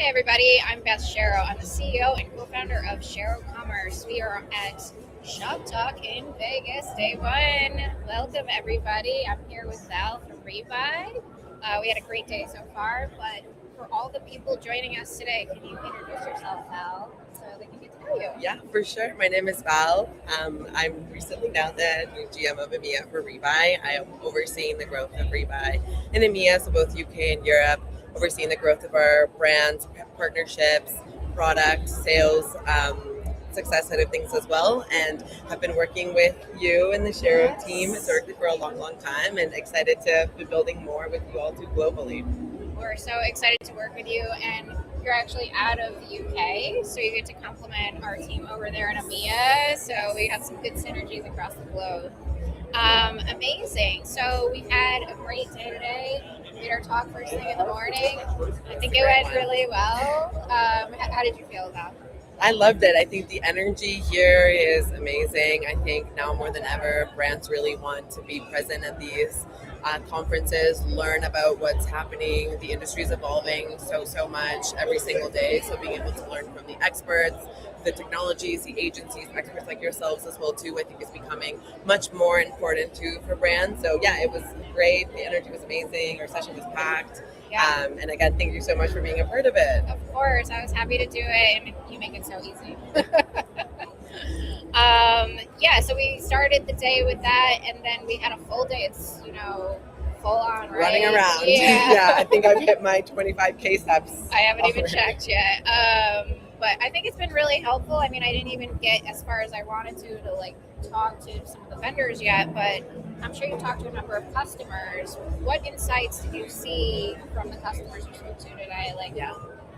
everybody. I'm Beth Shero. I'm the CEO and co-founder of Shero Commerce. We are at Shoptalk in Vegas, day one. Welcome, everybody. I'm here with Val from Rebuy. We had a great day so far, but for all the people joining us today, can you introduce yourself, Val, so they can get to know you? Yeah, for sure. My name is Val. I'm recently now the new GM of EMEA for Rebuy. I am overseeing the growth of Rebuy in EMEA, so both UK and Europe, overseeing the growth of our brands, partnerships, products, sales, success side of things as well, and have been working with you and the Shero team historically for a long, long time, and excited to be building more with you all too globally. We're so excited to work with you, and you're actually out of the UK, so you get to complement our team over there in EMEA, so we have some good synergies across the globe. Amazing. So we've had a great day today. We had our talk first thing in the morning. I think it went really well. How did you feel about it? I loved it. I think the energy here is amazing. I think now more than ever, brands really want to be present at these conferences, learn about what's happening. The industry is evolving so much every single day. So being able to learn from the experts, the technologies, the agencies, experts like yourselves as well too, I think is becoming much more important too for brands. So yeah, it was great. The energy was amazing. Our session was packed. Yeah. And again, thank you so much for being a part of it. Of course, I was happy to do it, and you make it so easy. So we started the day with that, and then we had a full day. It's, full on, right? Running around. Yeah. I think I've hit my 25K steps. I haven't even already. checked yet. But I think it's been really helpful. I mean, I didn't even get as far as I wanted to talk to some of the vendors yet, but I'm sure you talked to a number of customers. What insights did you see from the customers you spoke to today?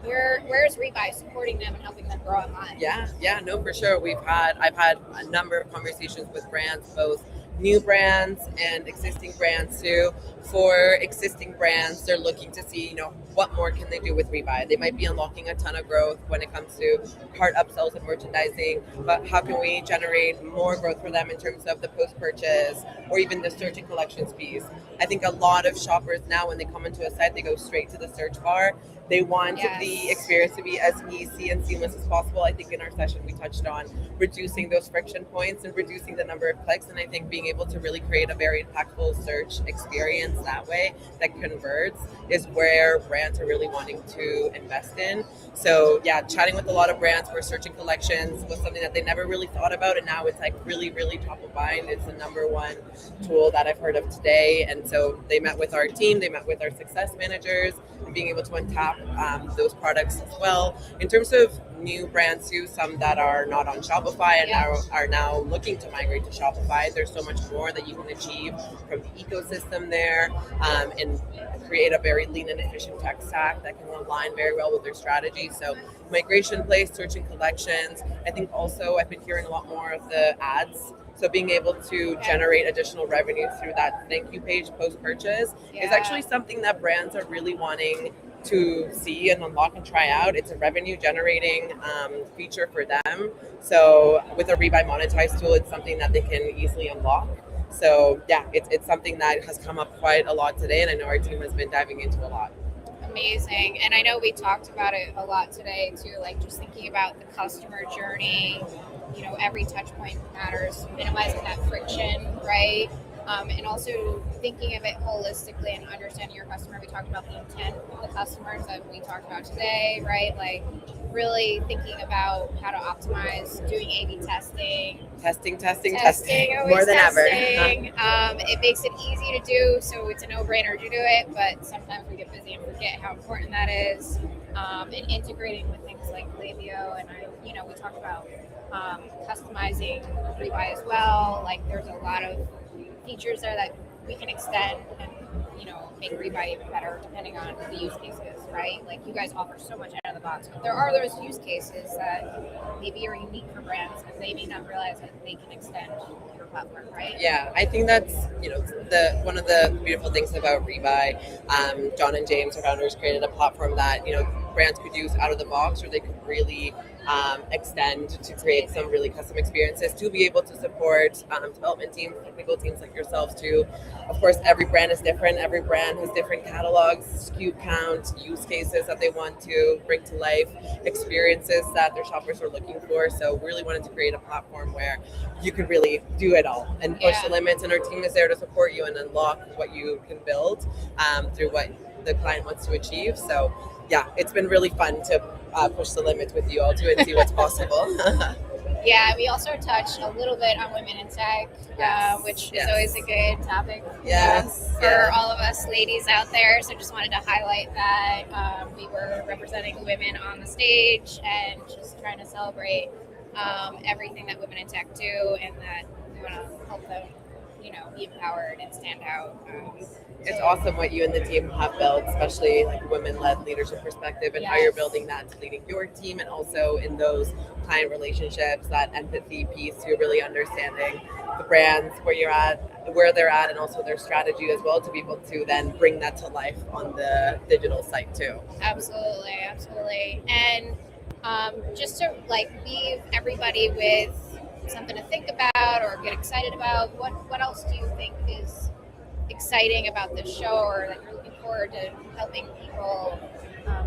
Where's Rebuy supporting them and helping them grow online? Yeah, no, for sure. I've had a number of conversations with brands, both new brands and existing brands too. For existing brands, they're looking to see, what more can they do with Rebuy? They might be unlocking a ton of growth when it comes to cart upsells and merchandising, but how can we generate more growth for them in terms of the post-purchase or even the search and collections piece? I think a lot of shoppers now, when they come into a site, they go straight to the search bar. They want the experience to be as easy and seamless as possible. I think in our session we touched on reducing those friction points and reducing the number of clicks, and I think being able to really create a very impactful search experience that way that converts is where brands are really wanting to invest in. So yeah, chatting with a lot of brands where search and collections was something that they never really thought about, and now it's really, really top of mind. It's the number one tool that I've heard of today, and so they met with our team, they met with our success managers, and being able to untap those products as well. In terms of new brands too, some that are not on Shopify and are now looking to migrate to Shopify, there's so much more that you can achieve from the ecosystem there, and create a very lean and efficient tech stack that can align very well with their strategy. So migration plays, search and collections. I think also I've been hearing a lot more of the ads. So being able to generate additional revenue through that thank you page post-purchase is actually something that brands are really wanting to see and unlock and try out. It's a revenue generating feature for them. So with a Rebuy monetize tool, it's something that they can easily unlock. So yeah, it's something that has come up quite a lot today, and I know our team has been diving into a lot. Amazing. And I know we talked about it a lot today too, just thinking about the customer journey. Every touch point matters, minimizing that friction, right? And also thinking of it holistically and understanding your customer. We talked about the intent of the customers that we talked about today, right? Really thinking about how to optimize, doing A/B testing. Testing, More than ever. It makes it easy to do, so it's a no-brainer to do it, but sometimes we get busy and forget how important that is. And integrating with things like Klaviyo, and we talked about customizing Rebuy as well. There's a lot of features there that we can extend and make Rebuy even better depending on the use cases, right? You guys offer so much out of the box, but there are those use cases that maybe are unique for brands and they may not realize that they can extend your platform, right? Yeah, I think that's one of the beautiful things about Rebuy. John and James, our founders, created a platform that brands could use out of the box, or they could really extend to create some really custom experiences to be able to support development teams, technical teams like yourselves too. Of course, every brand is different. Every brand has different catalogs, SKU count, use cases that they want to bring to life, experiences that their shoppers are looking for. So we really wanted to create a platform where you could really do it all and push the limits, and our team is there to support you and unlock what you can build through what the client wants to achieve. So yeah, it's been really fun to push the limits with you all too and see what's possible. Yeah, we also touched a little bit on women in tech, which is always a good topic for all of us ladies out there. So just wanted to highlight that we were representing women on the stage and just trying to celebrate everything that women in tech do, and that we want to help them, be empowered and stand out. It's awesome what you and the team have built, especially like women-led leadership perspective, and how you're building that to leading your team, and also in those client relationships, that empathy piece, you're really understanding the brands, where they're at, and also their strategy as well, to be able to then bring that to life on the digital site too. Absolutely. And just to leave everybody with something to think about or get excited about, what else do you think is exciting about this show, or that you're looking forward to helping people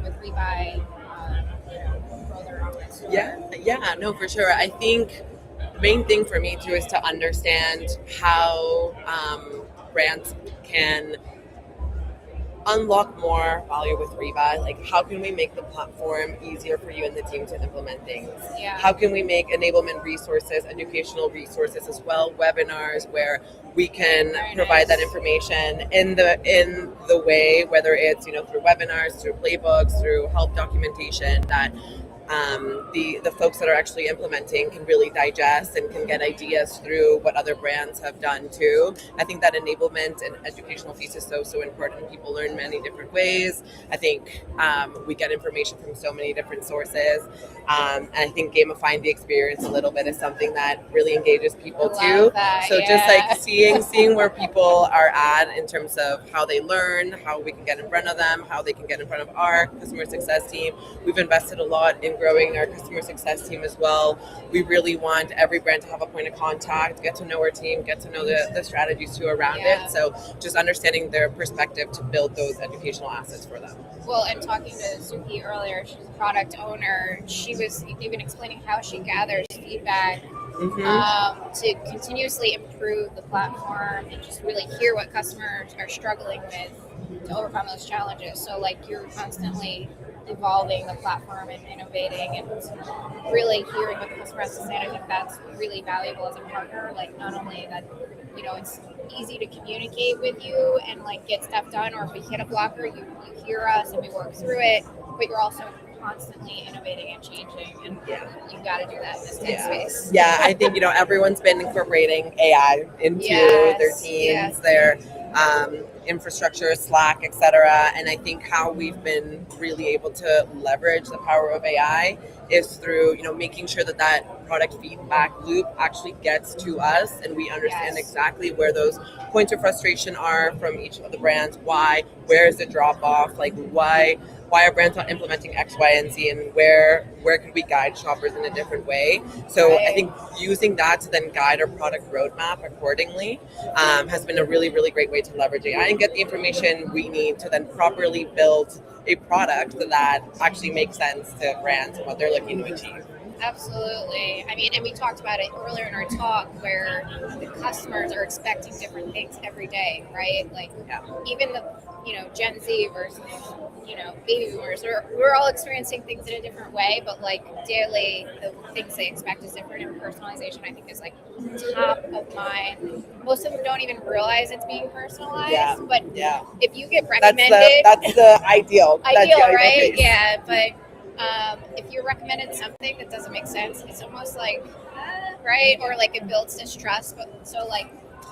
with Rebuy grow their online store? Yeah, no, for sure. I think the main thing for me too is to understand how brands can unlock more value with Rebuy. Like, how can we make the platform easier for you and the team to implement things? How can we make enablement resources, educational resources as well, webinars where we can provide that information in the way, whether it's through webinars, through playbooks, through help documentation, that the folks that are actually implementing can really digest and can get ideas through what other brands have done too. I think that enablement and educational piece is so important. People learn many different ways. I think we get information from so many different sources. And I think gamifying the experience a little bit is something that really engages people too. So just like seeing where people are at in terms of how they learn, how we can get in front of them, how they can get in front of our customer success team. We've invested a lot in growing our customer success team as well. We really want every brand to have a point of contact, get to know our team, get to know the strategies too around it. So just understanding their perspective to build those educational assets for them. Well, and talking to Suki earlier, she's a product owner. She was even explaining how she gathers feedback to continuously improve the platform and just really hear what customers are struggling with to overcome those challenges. So you're constantly evolving the platform and innovating and really hearing what the customer has to say. And I think that's really valuable as a partner. Not only that, it's easy to communicate with you and get stuff done, or if we hit a blocker, you hear us and we work through it, but you're also constantly innovating and changing, and you've got to do that in this tech space. Yeah, I think everyone's been incorporating AI into their teams, their infrastructure, Slack, etc. And I think how we've been really able to leverage the power of AI is through making sure that product feedback loop actually gets to us, and we understand exactly where those points of frustration are from each of the brands. Where is the drop off? Why are brands not implementing X, Y, and Z, and where could we guide shoppers in a different way? So I think using that to then guide our product roadmap accordingly has been a really, really great way to leverage AI and get the information we need to then properly build a product that actually makes sense to brands and what they're looking to achieve. Absolutely. I mean, and we talked about it earlier in our talk, where the customers are expecting different things every day, right? Even the, Gen Z versus, baby boomers, we're all experiencing things in a different way, but daily, the things they expect is different, and personalization, I think, is top of mind. Most of them don't even realize it's being personalized, but if you get recommended, that's the ideal. Right? Case. Yeah, but if you're recommended something that doesn't make sense, it's almost right? Or it builds distrust. But so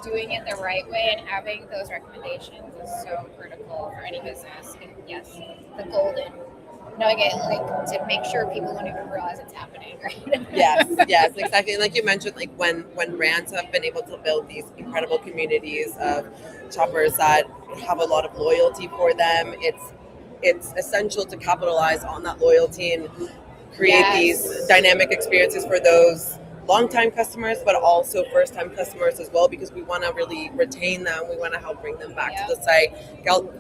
doing it the right way and having those recommendations is so critical for any business. And yes, the golden nugget, to make sure people don't even realize it's happening, right? Yes, exactly. And like you mentioned, when brands have been able to build these incredible communities of shoppers that have a lot of loyalty for them, it's it's essential to capitalize on that loyalty and create Yes. these dynamic experiences for those long-time customers, but also first-time customers as well, because we want to really retain them. We want to help bring them back to the site,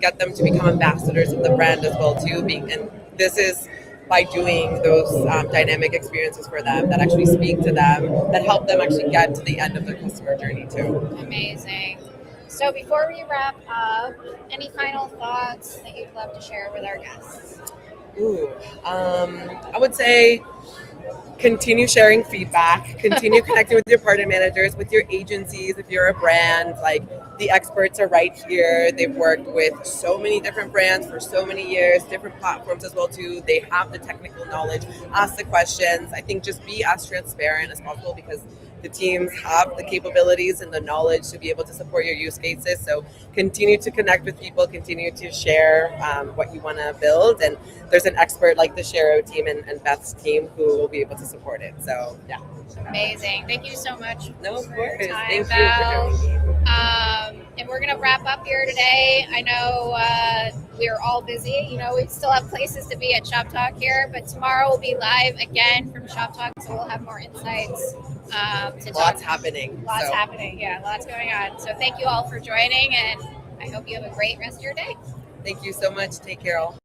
get them to become ambassadors of the brand as well too. And this is by doing those dynamic experiences for them that actually speak to them, that help them actually get to the end of their customer journey too. Amazing. So before we wrap up, any final thoughts that you'd love to share with our guests? I would say continue sharing feedback, continue connecting with your partner managers, with your agencies. If you're a brand, like, the experts are right here. They've worked with so many different brands for so many years, different platforms as well too. They have the technical knowledge. Ask the questions. I think just be as transparent as possible, because the teams have the capabilities and the knowledge to be able to support your use cases. So continue to connect with people, continue to share what you want to build. And there's an expert like the Shero team and Beth's team who will be able to support it. So, yeah. Amazing. Thank you so much. No, of for course. your time, Thank you for Val. having me. And we're going to wrap up here today. I know we're all busy. You know, we still have places to be at Shoptalk here, but tomorrow we'll be live again from Shoptalk, so we'll have more insights. Lots happening. Lots happening. Yeah, lots going on. So thank you all for joining, and I hope you have a great rest of your day. Thank you so much. Take care all.